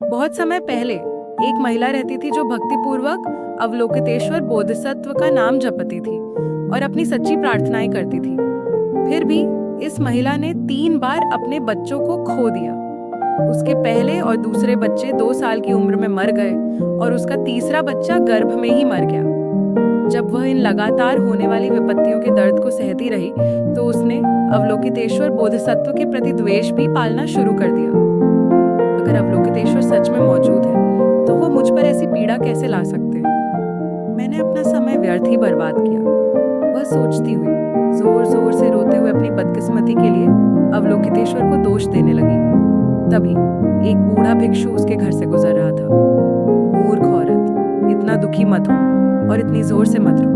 बहुत समय पहले एक महिला रहती थी जो भक्तिपूर्वक अवलोकितेश्वर बोधिसत्व का नाम जपती थी और अपनी सच्ची प्रार्थनाएं करती थी। फिर भी इस महिला ने 3 बार अपने बच्चों को खो दिया। उसके पहले और दूसरे बच्चे 2 साल की उम्र में मर गए और उसका तीसरा बच्चा गर्भ में ही मर गया। जब वह इन लगातार होने वाली विपत्तियों के दर्द को सहती रही तो उसने अवलोकितेश्वर बोधिसत्व के प्रति द्वेष भी पालना शुरू कर दिया। अगर अवलोकितेश्वर सच में मौजूद है तो वो मुझ पर ऐसी पीड़ा कैसे ला सकते हैं? मैंने अपना समय व्यर्थ ही बर्बाद किया, वह सोचती हुई जोर जोर से रोते हुए अपनी बदकिस्मती के लिए अवलोकितेश्वर को दोष देने लगी। तभी एक बूढ़ा भिक्षु उसके घर से गुजर रहा था। मूर्ख औरत, इतना दुखी मत हो और इतनी जोर से मत रो।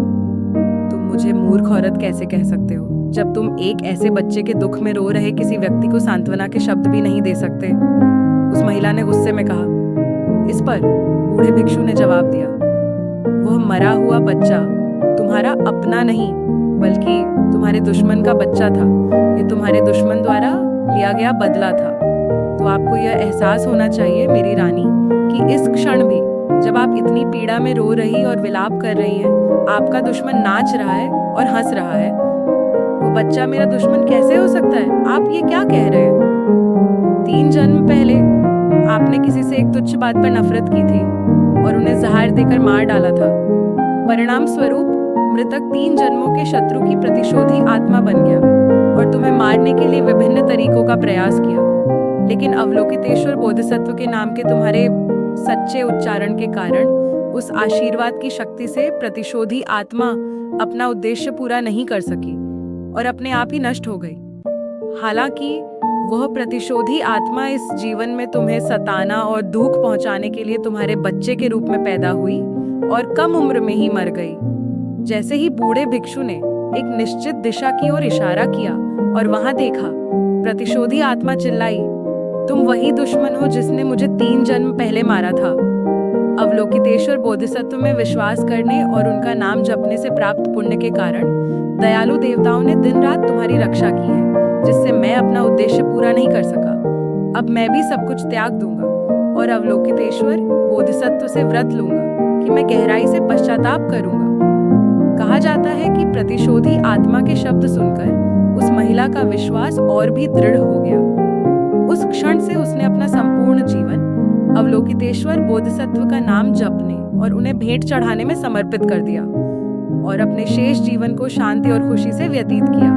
तुम मुझे मूर्ख औरत कैसे कह सकते हो जब तुम एक ऐसे बच्चे के दुख में रो रहे किसी व्यक्ति को सांत्वना के शब्द भी नहीं दे सकते? उस महिला ने गुस्से में कहा। इस पर बूढ़े भिक्षु ने जवाब दिया, वह मरा हुआ बच्चा तुम्हारा अपना नहीं बल्कि तुम्हारे दुश्मन का बच्चा था। ये तुम्हारे दुश्मन द्वारा लिया गया बदला था। तो आपको यह एहसास होना चाहिए मेरी रानी कि इस क्षण भी जब आप इतनी पीड़ा में रो रही और विलाप कर रही हैं, आपका दुश्मन नाच रहा है और हंस रहा है। वो बच्चा मेरा दुश्मन कैसे हो सकता है? आप ये क्या कह रहे हैं? 3 जन्म पहले आपने किसी से एक तुच्छ बात पर नफरत की थी और उन्हें जहर देकर मार डाला था। परिणाम स्वरूप मृतक 3 जन्मों के शत्रु की प्रतिशोधी आत्मा बन गया और तुम्हें मारने के लिए विभिन्न तरीकों का प्रयास किया। लेकिन अवलोकितेश्वर बोधिसत्व के नाम के तुम्हारे सच्चे उच्चारण के कारण उस आशीर्वाद की शक्ति से प्रतिशोधी आत्मा अपना उद्देश्य पूरा नहीं कर सकी और अपने आप ही नष्ट हो गई। हालांकि वह प्रतिशोधी आत्मा इस जीवन में तुम्हें सताना और दुख पहुंचाने के लिए तुम्हारे बच्चे के रूप में पैदा हुई और कम उम्र में ही मर गई। जैसे ही बूढ़े भिक्षु ने एक निश्चित दिशा की ओर इशारा किया और वहां देखा, प्रतिशोधी आत्मा चिल्लाई, तुम वही दुश्मन हो जिसने मुझे 3 जन्म पहले मारा था। अवलोकितेश्वर बोधिसत्व में विश्वास करने और उनका नाम जपने से प्राप्त पुण्य के कारण दयालु देवताओं ने दिन रात तुम्हारी रक्षा की है, जिससे मैं अपना उद्देश्य पूरा नहीं कर सका। अब मैं भी सब कुछ त्याग दूंगा और अवलोकितेश्वर बोधिसत्व से व्रत लूंगा कि मैं गहराई से पश्चाताप करूंगा। कहा जाता है कि प्रतिशोधी आत्मा के शब्द सुनकर उस महिला का विश्वास और भी दृढ़ हो गया। उस क्षण से उसने अपना संपूर्ण जीवन अवलोकितेश्वर बोधिसत्व का नाम जपने और उन्हें भेंट चढ़ाने में समर्पित कर दिया और अपने शेष जीवन को शांति और खुशी से व्यतीत किया।